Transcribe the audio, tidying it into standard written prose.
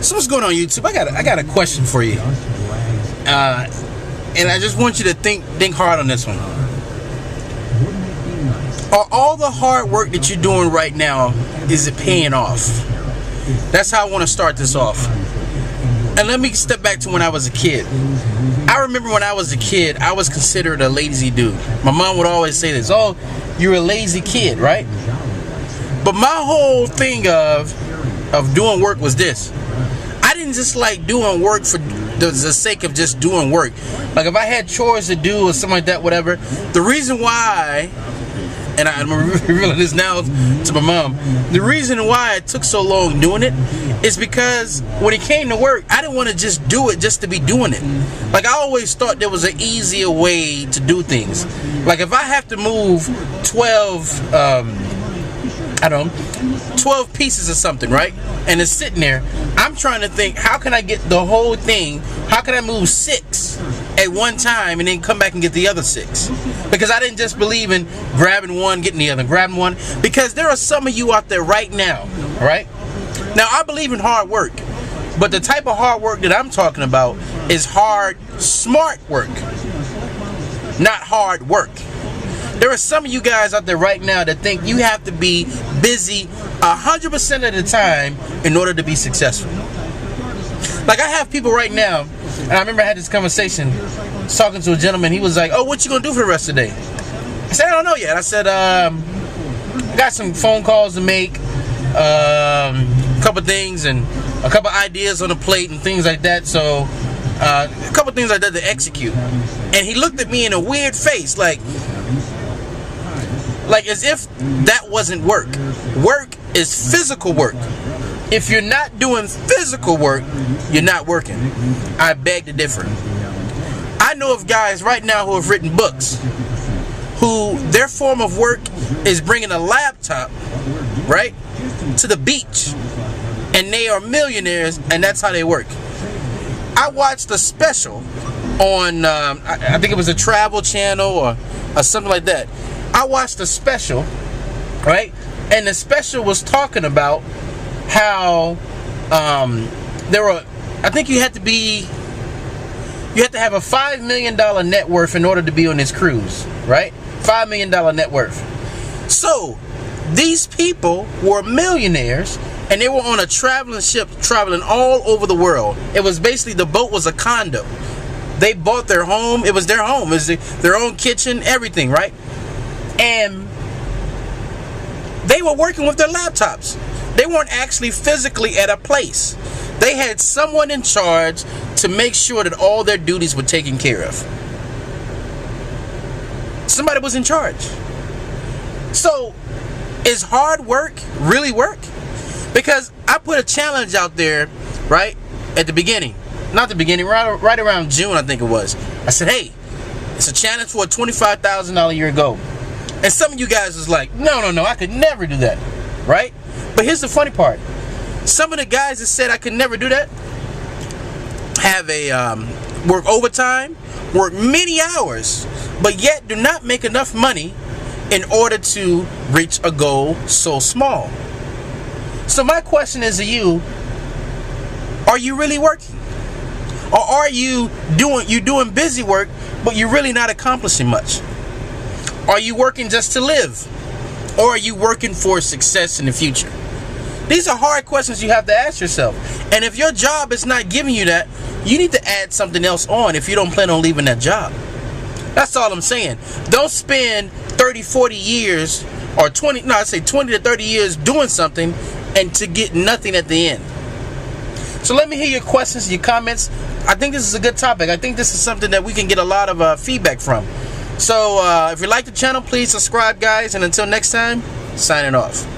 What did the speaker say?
So what's going on, YouTube? I got a question for you, and I just want you to think hard on this one. Are all the hard work that you're doing right now, is it paying off? That's how I want to start this off. And let me step back to when I was a kid. I remember when I was a kid, I was considered a lazy dude. My mom would always say this: "Oh, you're a lazy kid," right? But my whole thing of doing work was this: I didn't just like doing work for the sake of just doing work. Like if I had chores to do or something like that, whatever. The reason why, and I'm revealing this now to my mom, the reason why it took so long doing it is because when it came to work, I didn't want to just do it just to be doing it. Like I always thought there was an easier way to do things. Like if I have to move 12 pieces of something, right? And it's sitting there, I'm trying to think, how can I get the whole thing? How can I move 6 at one time and then come back and get the other 6? Because I didn't just believe in grabbing one, getting the other, grabbing one. Because there are some of you out there right now, right? Now, I believe in hard work, but the type of hard work that I'm talking about is hard, smart work, not hard work. There are some of you guys out there right now that think you have to be busy 100% of the time in order to be successful. Like I have people right now, and I remember I had this conversation talking to a gentleman. He was like, "Oh, what you gonna do for the rest of the day?" I said, "I don't know yet." I said, I got some phone calls to make, a couple things and a couple ideas on the plate and things like that. So a couple things like that to execute. And he looked at me in a weird face, like as if that wasn't work. Work is physical work. If you're not doing physical work, you're not working. I beg to differ. I know of guys right now who have written books, who their form of work is bringing a laptop, right, to the beach, and they are millionaires, and that's how they work. I watched a special on, I think it was a Travel Channel or something like that. I watched a special, right, and the special was talking about how there were, I think you had to have a $5 million net worth in order to be on this cruise, right? $5 million net worth. So these people were millionaires, and they were on a traveling ship traveling all over the world. It was basically, the boat was a condo. They bought their home. It was their home. It was their own kitchen, everything, right? And they were working with their laptops. They weren't actually physically at a place. They had someone in charge to make sure that all their duties were taken care of. Somebody was in charge. So, is hard work really work? Because I put a challenge out there, right, at the beginning. Not the beginning, right around June, I think it was. I said, hey, it's a challenge for a $25,000 a year goal. And some of you guys was like, no, I could never do that, right? But here's the funny part. Some of the guys that said I could never do that have work overtime, work many hours, but yet do not make enough money in order to reach a goal so small. So my question is to you, are you really working? Or are you doing busy work, but you're really not accomplishing much? Are you working just to live? Or are you working for success in the future? These are hard questions you have to ask yourself. And if your job is not giving you that, you need to add something else on if you don't plan on leaving that job. That's all I'm saying. Don't spend 30, 40 years or 20 to 30 years doing something and to get nothing at the end. So let me hear your questions, your comments. I think this is a good topic. I think this is something that we can get a lot of feedback from. So if you like the channel, please subscribe, guys. And until next time, signing off.